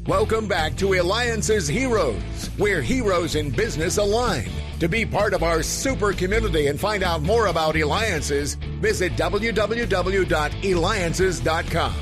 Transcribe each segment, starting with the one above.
Welcome back to Eliances Heroes, where heroes in business align. To be part of our super community and find out more about Eliances, visit www.Eliances.com.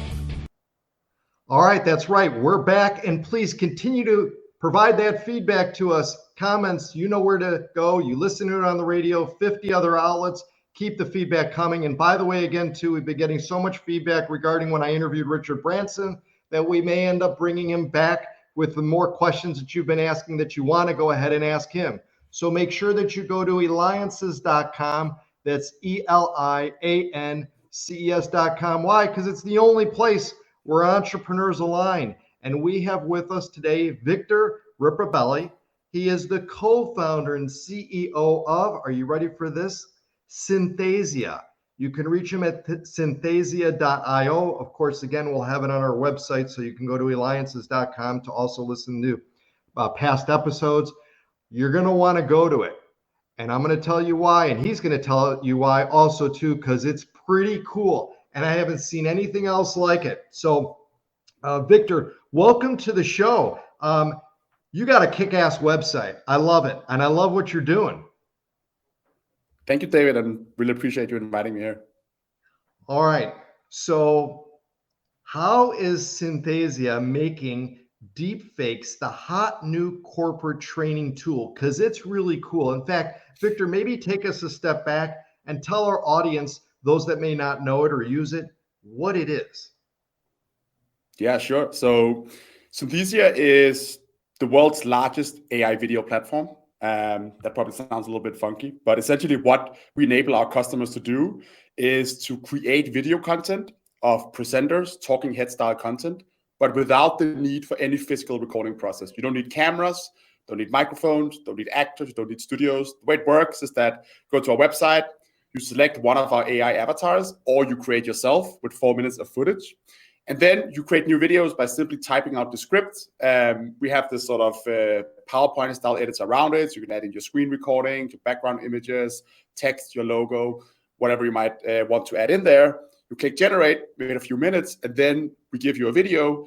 All right, that's right. We're back, and please continue to provide that feedback to us. Comments, you know where to go. You listen to it on the radio, 50 other outlets. Keep the feedback coming. And by the way, again, too, we've been getting so much feedback regarding when I interviewed Richard Branson that we may end up bringing him back with the more questions that you've been asking that you want to go ahead and ask him. So make sure that you go to Eliances.com. That's Eliances.com. Why? Because it's the only place where entrepreneurs align. And we have with us today Victor Riparbelli. He is the co-founder and CEO of, are you ready for this? Synthesia. You can reach him at synthesia.io. Of course, again, we'll have it on our website, so you can go to Eliances.com to also listen to past episodes. You're going to want to go to it. And I'm going to tell you why, and he's going to tell you why also, too, because it's pretty cool. And I haven't seen anything else like it. So, Victor, welcome to the show. You got a kick-ass website. I love it, and I love what you're doing. Thank you, David, and really appreciate you inviting me here. All right. So how is Synthesia making Deepfakes the hot new corporate training tool? Because it's really cool. In fact, Victor, maybe take us a step back and tell our audience, those that may not know it or use it, what it is. Yeah, sure. So Synthesia is the world's largest AI video platform. That probably sounds a little bit funky, but essentially what we enable our customers to do is to create video content of presenters, talking head style content, but without the need for any physical recording process. You don't need cameras, don't need microphones, don't need actors, don't need studios. The way it works is that you go to our website, you select one of our AI avatars, or you create yourself with 4 minutes of footage. And then you create new videos by simply typing out the script. We have this sort of PowerPoint style editor around it. So you can add in your screen recording, your background images, text, your logo, whatever you might want to add in there. You click generate, wait a few minutes, and then we give you a video,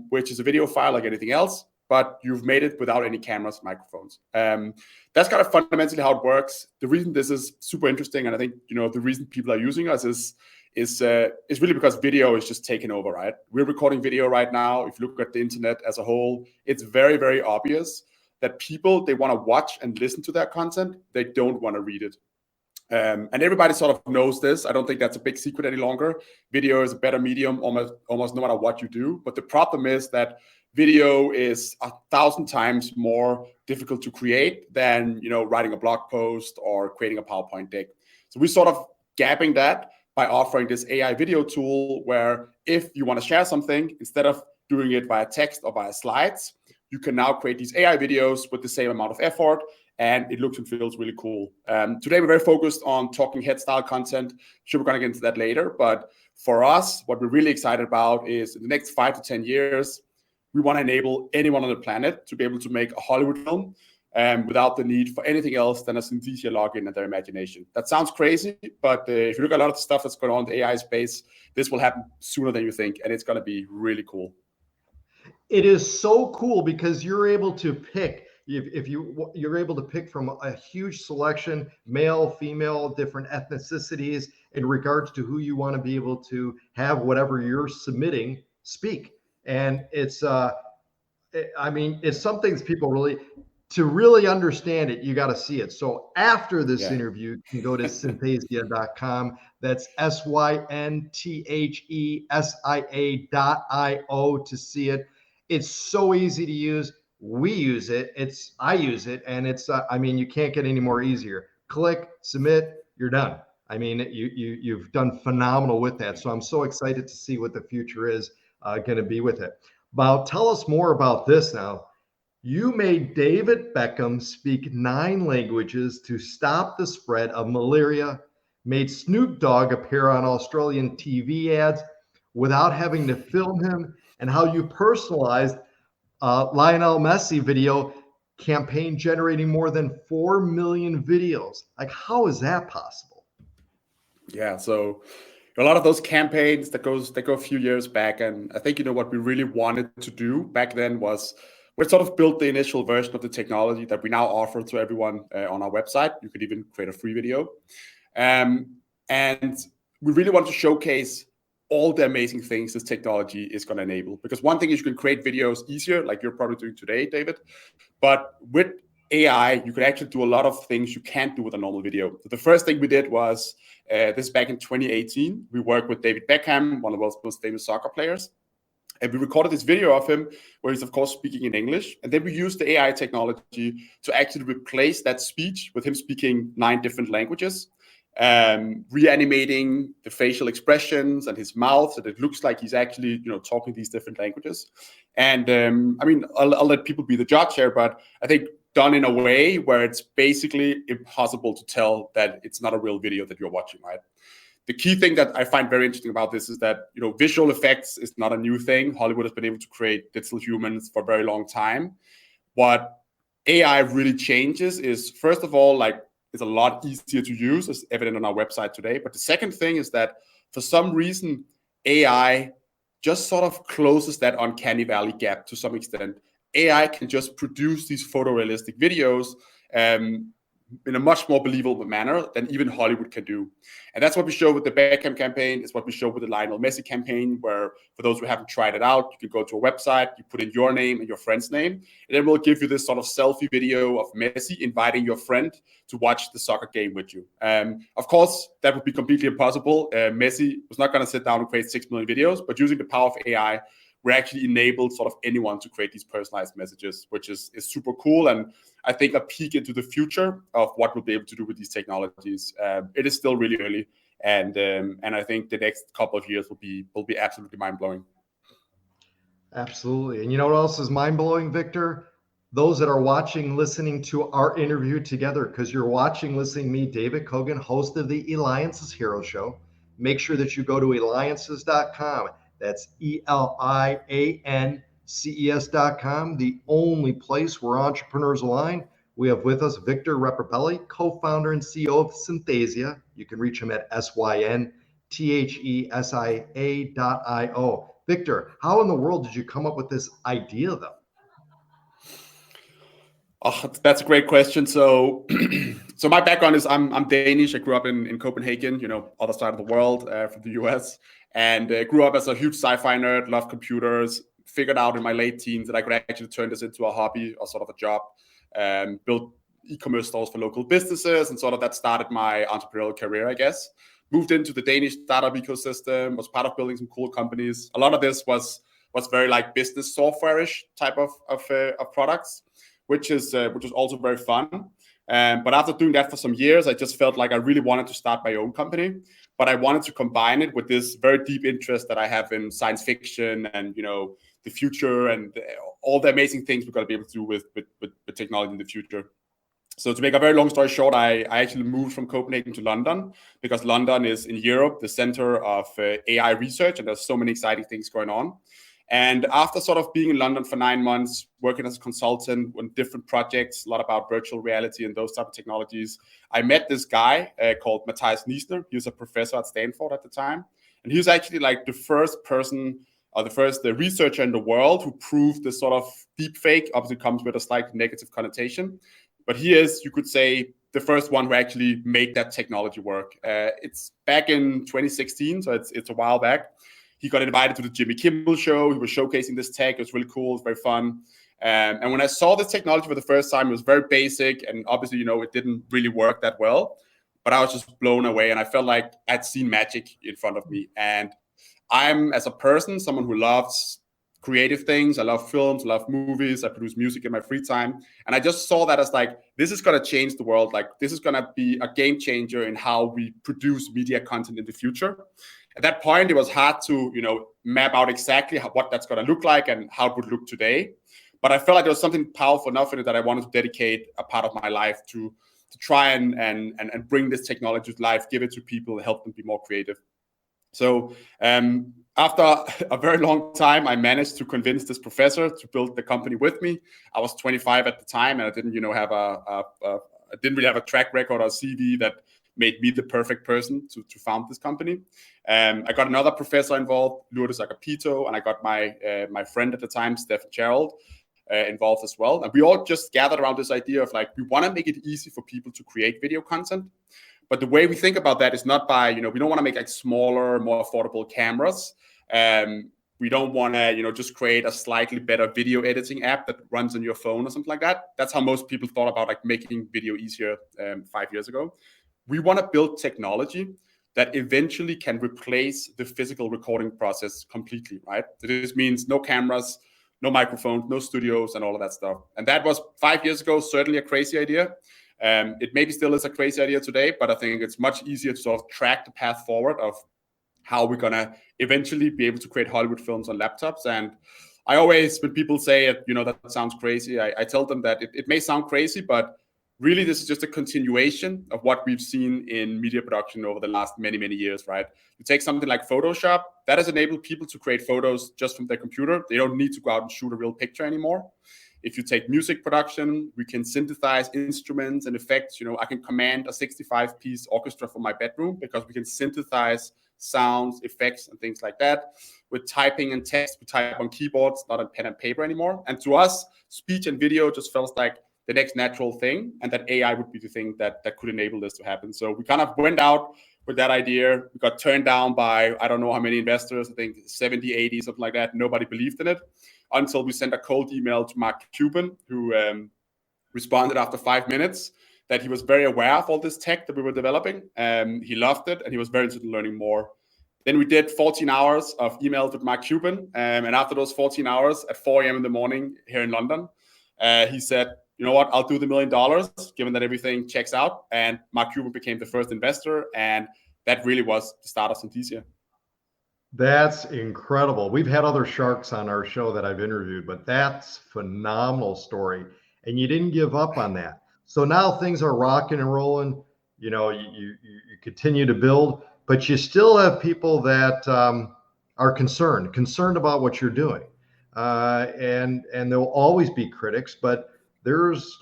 which is a video file like anything else, but you've made it without any cameras, microphones. That's kind of fundamentally how it works. The reason this is super interesting, and I think the reason people are using us is really because video is just taking over, right? We're recording video right now. If you look at the internet as a whole, it's very, very obvious that people, they want to watch and listen to that content. They don't want to read it. And everybody sort of knows this. I don't think that's a big secret any longer. Video is a better medium almost no matter what you do. But the problem is that video is 1,000 times more difficult to create than writing a blog post or creating a PowerPoint deck. So we're sort of gapping that by offering this AI video tool where if you want to share something, instead of doing it via text or via slides, you can now create these AI videos with the same amount of effort, and it looks and feels really cool. Today, we're very focused on talking head style content. Sure, we're going to get into that later. But for us, what we're really excited about is in the next 5 to 10 years, we want to enable anyone on the planet to be able to make a Hollywood film without the need for anything else than a Synthesia login and their imagination. That sounds crazy, but if you look at a lot of the stuff that's going on in the AI space, this will happen sooner than you think, and it's going to be really cool. It is so cool because you're able to pick, you're able to pick from a huge selection, male, female, different ethnicities in regards to who you want to be able to have whatever you're submitting speak. And it's, it's something people really, to really understand it, you got to see it. So after this interview, you can go to synthesia.com. That's synthesia.io to see it. It's so easy to use. We use it. I use it, and it's. You can't get any more easier. Click, submit, you're done. You've done phenomenal with that. So I'm so excited to see what the future is going to be with it. Tell us more about this now. You made David Beckham speak 9 languages to stop the spread of malaria, made Snoop Dogg appear on Australian TV ads without having to film him, and how you personalized Lionel Messi video campaign generating more than 4 million videos. Like, how is that possible? Yeah, so a lot of those campaigns that go a few years back. And I think, what we really wanted to do back then was we sort of built the initial version of the technology that we now offer to everyone on our website. You could even create a free video. And we really want to showcase all the amazing things this technology is going to enable. Because one thing is you can create videos easier, like you're probably doing today, David. But with AI, you can actually do a lot of things you can't do with a normal video. So the first thing we did was, this back in 2018, we worked with David Beckham, one of the world's most famous soccer players. And we recorded this video of him where he's, of course, speaking in English. And then we used the AI technology to actually replace that speech with him speaking 9 different languages, reanimating the facial expressions and his mouth so that it looks like he's actually, talking these different languages. And I'll let people be the judge here, but I think done in a way where it's basically impossible to tell that it's not a real video that you're watching, right? The key thing that I find very interesting about this is that, visual effects is not a new thing. Hollywood has been able to create digital humans for a very long time. What AI really changes is, first of all, it's a lot easier to use, as evident on our website today. But the second thing is that for some reason, AI just sort of closes that uncanny valley gap to some extent. AI can just produce these photorealistic videos in a much more believable manner than even Hollywood can do. And that's what we show with the Beckham campaign. It's what we show with the Lionel Messi campaign, where for those who haven't tried it out, you can go to a website, you put in your name and your friend's name, and it will give you this sort of selfie video of Messi inviting your friend to watch the soccer game with you. Of course, that would be completely impossible. Messi was not going to sit down and create 6 million videos, but using the power of AI, we're actually enabled sort of anyone to create these personalized messages, which is super cool. And I think a peek into the future of what we'll be able to do with these technologies. It is still really early. And I think the next couple of years will be absolutely mind-blowing. Absolutely. And you know what else is mind-blowing, Victor? Those that are watching, listening to our interview together, because you're watching, listening me, David Kogan, host of the Eliances Hero Show. Make sure that you go to Eliances.com. That's Eliances.com, the only place where entrepreneurs align. We have with us Victor Riparbelli, co-founder and CEO of Synthesia. You can reach him at synthesia.io. Victor, how in the world did you come up with this idea, though? Oh, that's a great question. So my background is I'm Danish. I grew up in Copenhagen, other side of the world, from the US, and grew up as a huge sci-fi nerd, loved computers, figured out in my late teens that I could actually turn this into a hobby or sort of a job, built e-commerce stores for local businesses, and sort of that started my entrepreneurial career, I guess. Moved into the Danish startup ecosystem, was part of building some cool companies. A lot of this was very business software-ish type of products, which is also very fun. But after doing that for some years, I just felt like I really wanted to start my own company, but I wanted to combine it with this very deep interest that I have in science fiction and, the future and all the amazing things we're going to be able to do with technology in the future. So to make a very long story short, I actually moved from Copenhagen to London because London is in Europe, the center of AI research, and there's so many exciting things going on. And after sort of being in London for 9 months, working as a consultant on different projects, a lot about virtual reality and those type of technologies, I met this guy called Mathias Niesner. He was a professor at Stanford at the time. And he was actually the first person or the first researcher in the world who proved this sort of deepfake. Obviously comes with a slight negative connotation. But he is, you could say, the first one who actually made that technology work. It's back in 2016, so it's a while back. He got invited to the Jimmy Kimmel show. He was showcasing this tech. It was really cool. It was very fun. And when I saw this technology for the first time, it was very basic. And obviously, it didn't really work that well. But I was just blown away. And I felt like I'd seen magic in front of me. And I'm, as a person, someone who loves creative things. I love films. I love movies. I produce music in my free time. And I just saw that as this is going to change the world. This is going to be a game changer in how we produce media content in the future. At that point, it was hard to, map out exactly what that's going to look like and how it would look today. But I felt like there was something powerful enough in it that I wanted to dedicate a part of my life to try and bring this technology to life, give it to people, help them be more creative. So after a very long time, I managed to convince this professor to build the company with me. I was 25 at the time, and I didn't, I didn't really have a track record or CV that made me the perfect person to found this company. I got another professor involved, Lourdes Agapito, and I got my friend at the time, Steph Gerald, involved as well. And we all just gathered around this idea of like, we want to make it easy for people to create video content. But the way we think about that is not by, we don't want to make like smaller, more affordable cameras. We don't want to, just create a slightly better video editing app that runs on your phone or something like that. That's how most people thought about like making video easier 5 years ago. We want to build technology that eventually can replace the physical recording process completely, right? So this means no cameras, no microphones, no studios, and all of that stuff. And that was 5 years ago, certainly a crazy idea. It maybe still is a crazy idea today, but I think it's much easier to sort of track the path forward of how we're going to eventually be able to create Hollywood films on laptops. And I always, when people say, that sounds crazy, I tell them that it may sound crazy, but really this is just a continuation of what we've seen in media production over the last many, many years, right? You take something like Photoshop, that has enabled people to create photos just from their computer. They don't need to go out and shoot a real picture anymore. If you take music production, we can synthesize instruments and effects. I can command a 65-piece orchestra from my bedroom because we can synthesize sounds, effects, and things like that. With typing and text, we type on keyboards, not on pen and paper anymore. And to us, speech and video just felt like the next natural thing, and that AI would be the thing that could enable this to happen. So we kind of went out with that idea. We got turned down by, I don't know how many investors, I think 70, 80, something like that. Nobody believed in it until we sent a cold email to Mark Cuban, who responded after 5 minutes that he was very aware of all this tech that we were developing. He loved it, and he was very interested in learning more. Then we did 14 hours of emails with Mark Cuban. And after those 14 hours at 4 a.m. in the morning here in London, he said, you know what, I'll do the $1 million, given that everything checks out. And Mark Cuban became the first investor. And that really was the start of Synthesia. That's incredible. We've had other sharks on our show that I've interviewed, but that's phenomenal story. And you didn't give up on that. So now things are rocking and rolling. You continue to build, but you still have people that are concerned about what you're doing. And there'll always be critics, but there's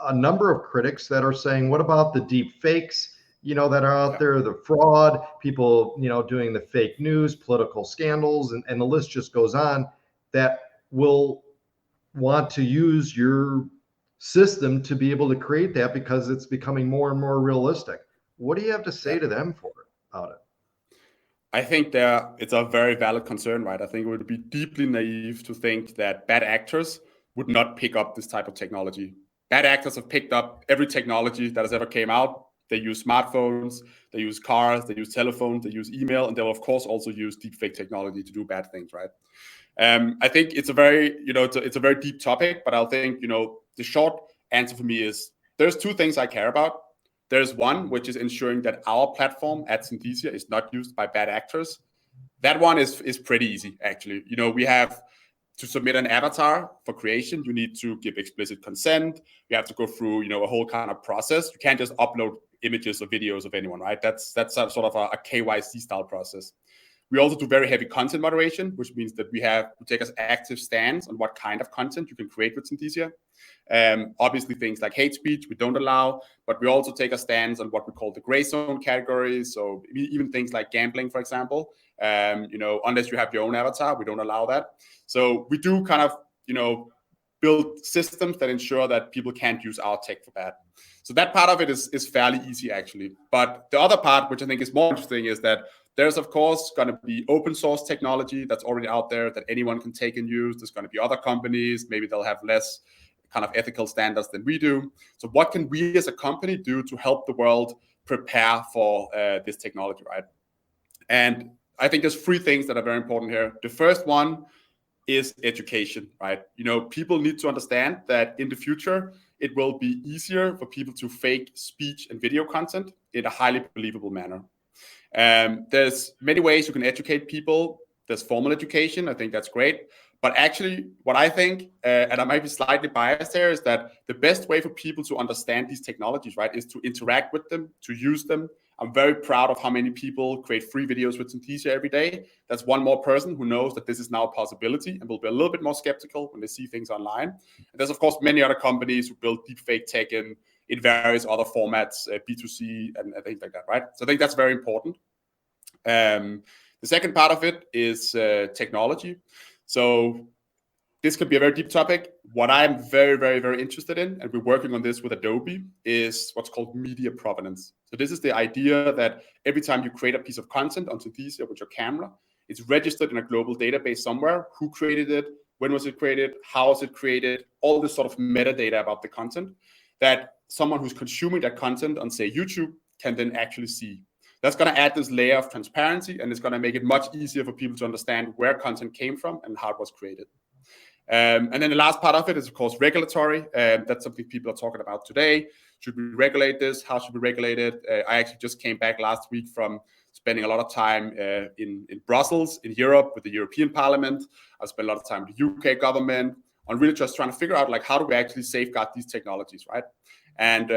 a number of critics that are saying, what about the deep fakes, that are out there, the fraud, people, doing the fake news, political scandals, and the list just goes on, that will want to use your system to be able to create that because it's becoming more and more realistic. What do you have to say to them about it? I think it's a very valid concern, right? I think it would be deeply naive to think that bad actors would not pick up this type of technology. Bad actors have picked up every technology that has ever came out. They use smartphones, they use cars, they use telephones, they use email, and they'll of course also use deepfake technology to do bad things, right? I think it's a very, it's a very deep topic, but I'll think, the short answer for me is there's two things I care about. There's one, which is ensuring that our platform at Synthesia is not used by bad actors. That one is pretty easy, actually. We have to submit an avatar for creation. You need to give explicit consent. You have to go through, a whole kind of process. You can't just upload images or videos of anyone, right? That's sort of a KYC style process. We also do very heavy content moderation, which means that we take an active stance on what kind of content you can create with Synthesia. Obviously, things like hate speech we don't allow, but we also take a stance on what we call the gray zone categories. So even things like gambling, for example, unless you have your own avatar, we don't allow that. So we do kind of, build systems that ensure that people can't use our tech for bad. So that part of it is fairly easy, actually. But the other part, which I think is more interesting, is that there's, of course, going to be open source technology that's already out there that anyone can take and use. There's going to be other companies. Maybe they'll have less kind of ethical standards than we do. So what can we as a company do to help the world prepare for this technology, right? And I think there's three things that are very important here. The first one is education, right? People need to understand that in the future, it will be easier for people to fake speech and video content in a highly believable manner. There's many ways you can educate people. There's formal education. I think that's great. But actually, what I think, and I might be slightly biased here, is that the best way for people to understand these technologies, right, is to interact with them, to use them. I'm very proud of how many people create free videos with Synthesia every day. That's one more person who knows that this is now a possibility and will be a little bit more skeptical when they see things online. And there's, of course, many other companies who build deepfake tech in in various other formats, B2C and things like that, right? So I think that's very important. The second part of it is technology. So this could be a very deep topic. What I'm very, very, very interested in, and we're working on this with Adobe, is what's called media provenance. So this is the idea that every time you create a piece of content on Synthesia with your camera, it's registered in a global database somewhere. Who created it? When was it created? How was it created? All this sort of metadata about the content that someone who's consuming that content on, say, YouTube can then actually see. That's going to add this layer of transparency, and it's going to make it much easier for people to understand where content came from and how it was created. And then the last part of it is, of course, regulatory. That's something people are talking about today. Should we regulate this? How should we regulate it? I actually just came back last week from spending a lot of time in Brussels, in Europe, with the European Parliament. I spent a lot of time with the UK government on really just trying to figure out, like, how do we actually safeguard these technologies, right? And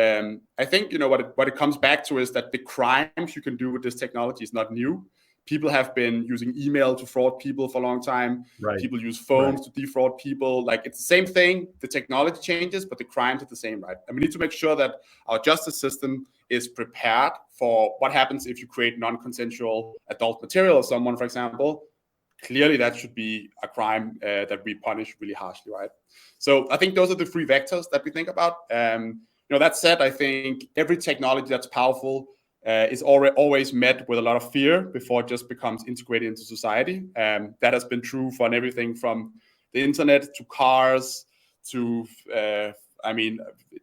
I think, what it comes back to is that the crimes you can do with this technology is not new. People have been using email to fraud people for a long time. Right. People use phones to defraud people. Like, it's the same thing. The technology changes, but the crimes are the same, right? And we need to make sure that our justice system is prepared for what happens if you create non-consensual adult material of someone, for example. Clearly, that should be a crime that we punish really harshly, right? So I think those are the three vectors that we think about. That said, I think every technology that's powerful is always met with a lot of fear before it just becomes integrated into society. That has been true for everything from the internet to cars to,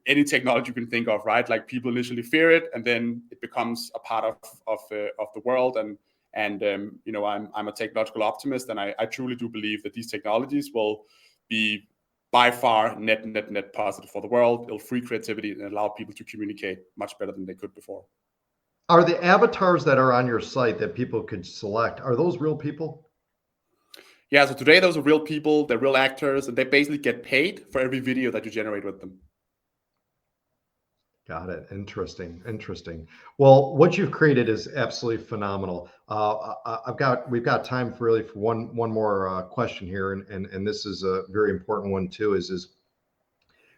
any technology you can think of, right? Like, people initially fear it, and then it becomes a part of the world. And I'm a technological optimist, and I truly do believe that these technologies will be by far net positive for the world. It'll free creativity and allow people to communicate much better than they could before. Are the avatars that are on your site that people could select, are those real people? Yeah, so today those are real people, they're real actors, and they basically get paid for every video that you generate with them. Got it. Interesting. Well, what you've created is absolutely phenomenal. We've got time for one more question here, and this is a very important one too. Is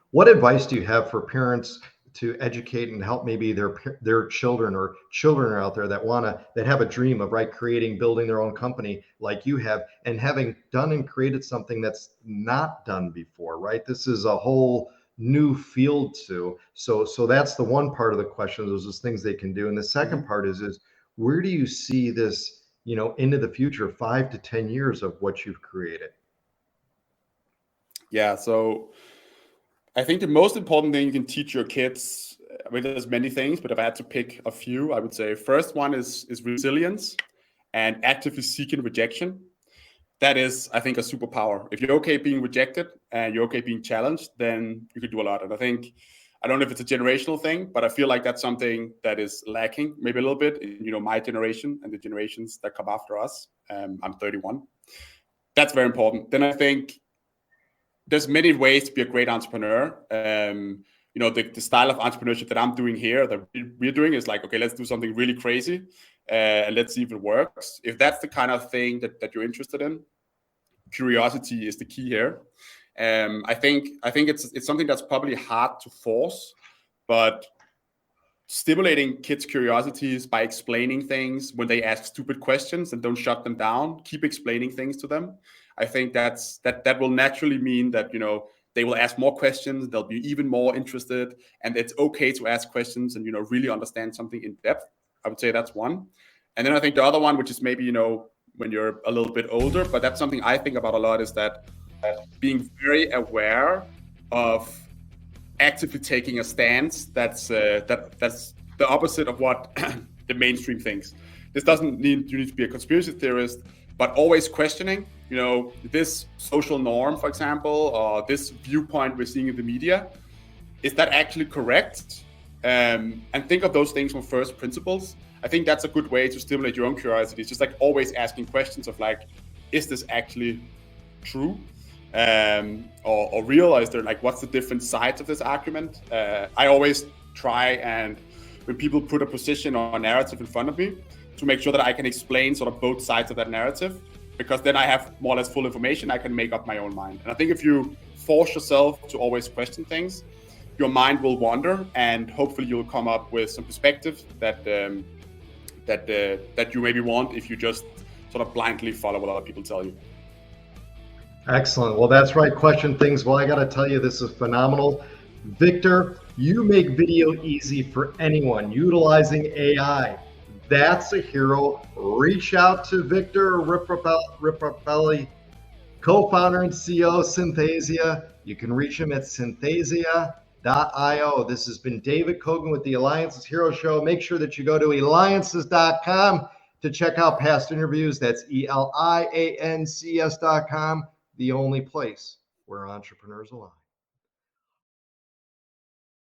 what advice do you have for parents to educate and help maybe their children or children are out there that have a dream of building their own company like you have, and having done and created something that's not done before, right? This is a whole new field too. So that's the one part of the question. Those are things they can do. And the second part is where do you see this, into the future, 5 to 10 years of what you've created? Yeah. So I think the most important thing you can teach your kids, there's many things, but if I had to pick a few, I would say first one is resilience and actively seeking rejection. That is, I think, a superpower. If you're okay being rejected and you're okay being challenged, then you could do a lot. And I don't know if it's a generational thing, but I feel like that's something that is lacking maybe a little bit in, my generation and the generations that come after us. I'm 31. That's very important. Then I think there's many ways to be a great entrepreneur. The style of entrepreneurship that I'm doing here, that we're doing, is like, okay, let's do something really crazy and let's see if it works. If that's the kind of thing that you're interested in, curiosity is the key here. I think it's something that's probably hard to force, but stimulating kids' curiosities by explaining things when they ask stupid questions, and don't shut them down. Keep explaining things to them. I think that will naturally mean that they will ask more questions. They'll be even more interested, and it's okay to ask questions and really understand something in depth. I would say that's one. And then I think the other one, which is maybe when you're a little bit older, but that's something I think about a lot, is that being very aware of actively taking a stance that's the opposite of what the mainstream thinks. This doesn't mean you need to be a conspiracy theorist, but always questioning, this social norm, for example, or this viewpoint we're seeing in the media, is that actually correct? And think of those things from first principles. I think that's a good way to stimulate your own curiosity. It's just like always asking questions of like, is this actually true? Or real? Or is there what's the different sides of this argument? I always try, and when people put a position or a narrative in front of me, to make sure that I can explain sort of both sides of that narrative, because then I have more or less full information. I can make up my own mind. And I think if you force yourself to always question things, your mind will wander, and hopefully you'll come up with some perspective that you maybe want if you just sort of blindly follow what other people tell you. Excellent. Well, that's right. Question things. Well, I got to tell you, this is phenomenal. Victor, you make video easy for anyone utilizing AI. That's a hero. Reach out to Victor Riparbelli, co-founder and CEO Synthesia. You can reach him at synthesia.io. This has been David Kogan with the Eliances Hero Show. Make sure that you go to Eliances.com to check out past interviews. That's Eliances.com, the only place where entrepreneurs align.